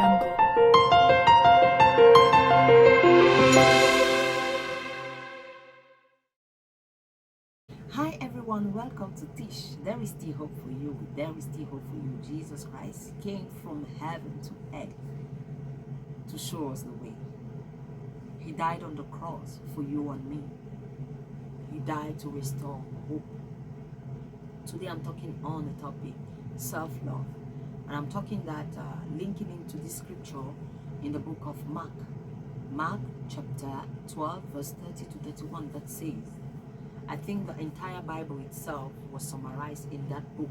jungle. Hi everyone, welcome to TISH. There is still hope for you. There is still hope for you. Jesus Christ came from heaven to earth to show us the way. He died on the cross for you and me. He died to restore hope. Today I'm talking on the topic self-love, and I'm talking that linking into this scripture in the book of Mark chapter 12 verse 30 to 31 that says, I think the entire Bible itself was summarized in that book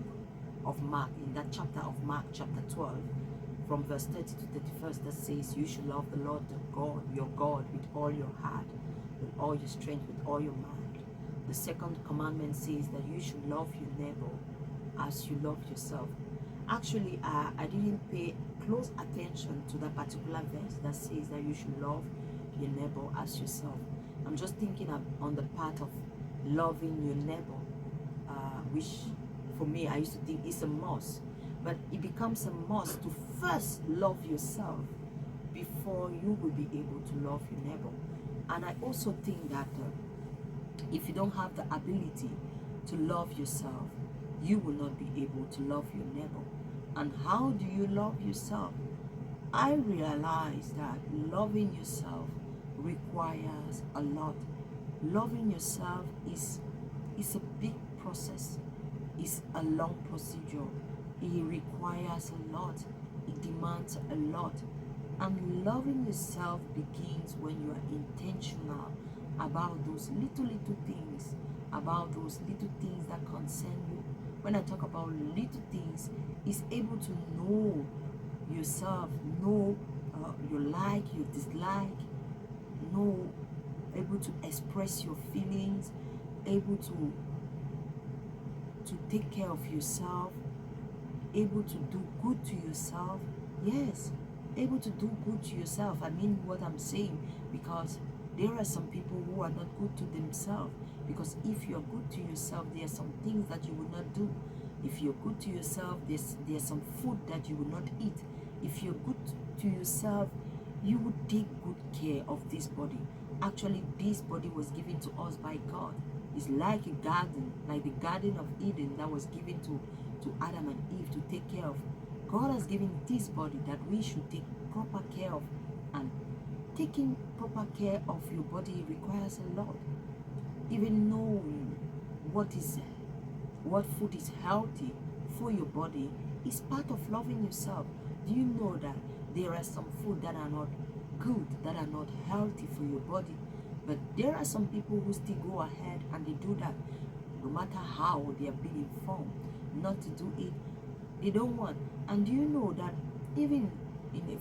of Mark, in that chapter of Mark chapter 12 from verse 30 to 31, that says you should love the Lord your God with all your heart, with all your strength, with all your mind. The second commandment says that you should love your neighbor as you love yourself. Actually, I didn't pay close attention to that particular verse that says that you should love your neighbor as yourself. I'm just thinking on the part of loving your neighbor, which for me I used to think is a must, but it becomes a must to first love yourself before you will be able to love your neighbor. And I also think that if you don't have the ability to love yourself, you will not be able to love your neighbor. And how do you love yourself? I realize that loving yourself requires a lot. Loving yourself is a big process. It's a long procedure. It requires a lot. It demands a lot. And loving yourself begins when you are intentional about those little things, that concern you. When I talk about little things, it's able to know yourself, know your like, your dislike, know, able to express your feelings, able to take care of yourself, able to do good to yourself. Yes, able to do good to yourself. I mean what I'm saying, because there are some people who are not good to themselves. Because if you're good to yourself, there are some things that you will not do. If you're good to yourself, there's some food that you will not eat. If you're good to yourself, you would take good care of this body. Actually, this body was given to us by God. It's like a garden, like the Garden of Eden that was given to Adam and Eve to take care of. God has given this body that we should take proper care of, and taking proper care of your body requires a lot. Even knowing what food is healthy for your body is part of loving yourself. Do you know that there are some food that are not good, that are not healthy for your body? But there are some people who still go ahead and they do that, no matter how they have been informed not to do it. They don't want. And do you know that even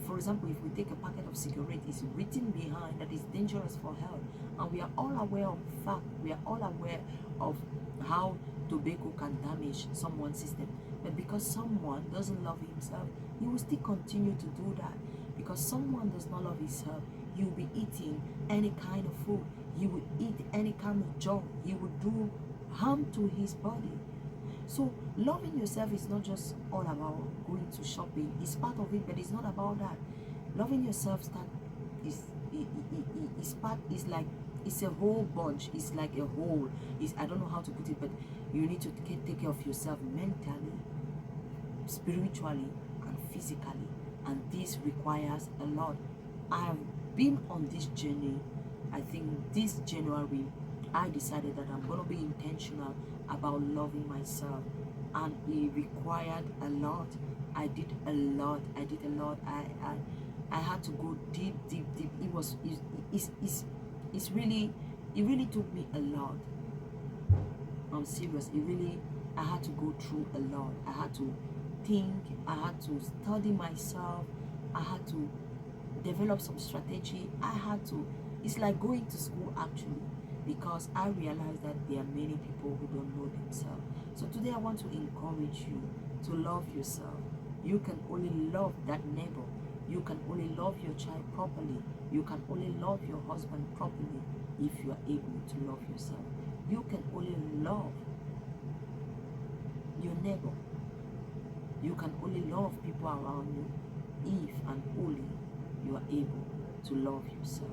for example, if we take a packet of cigarettes, it's written behind that it's dangerous for health, and we are all aware of the fact, we are all aware of how tobacco can damage someone's system. But because someone doesn't love himself, he will still continue to do that. Because someone does not love himself, he will be eating any kind of food, he will eat any kind of junk, he will do harm to his body. So loving yourself is not just all about going to shopping. It's part of it, but it's not about that. Loving yourself it's a whole bunch. It's like a whole. I don't know how to put it, but you need to take care of yourself mentally, spiritually, and physically. And this requires a lot. I've been on this journey. I think this January I decided that I'm going to be intentional about loving myself, and it required a lot. I did a lot. I had to go deep. It really took me a lot. I'm serious. I had to go through a lot. I had to think, I had to study myself, I had to develop some strategy. It's like going to school actually, because I realized that there are many people who don't know themselves. So today I want to encourage you to love yourself. You can only love that neighbor. You can only love your child properly. You can only love your husband properly if you are able to love yourself. You can only love your neighbor. You can only love people around you if and only you are able to love yourself.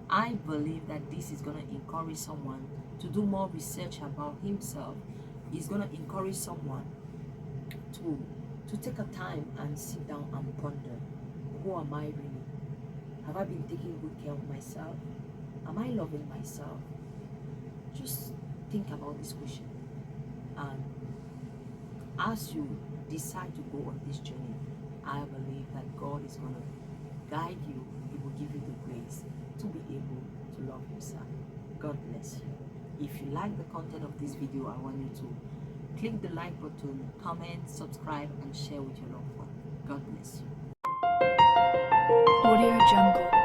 I believe that this is going to encourage someone to do more research about himself. It's going to encourage someone to take a time and sit down and ponder, who am I really? Have I been taking good care of myself? Am I loving myself? Just think about this question. And as you decide to go on this journey, I believe that God is going to guide you. He will give you the grace to be able to love yourself. God bless you. If you like the content of this video, I want you to click the like button, comment, subscribe, and share with your loved one. God bless you. Audio Jungle.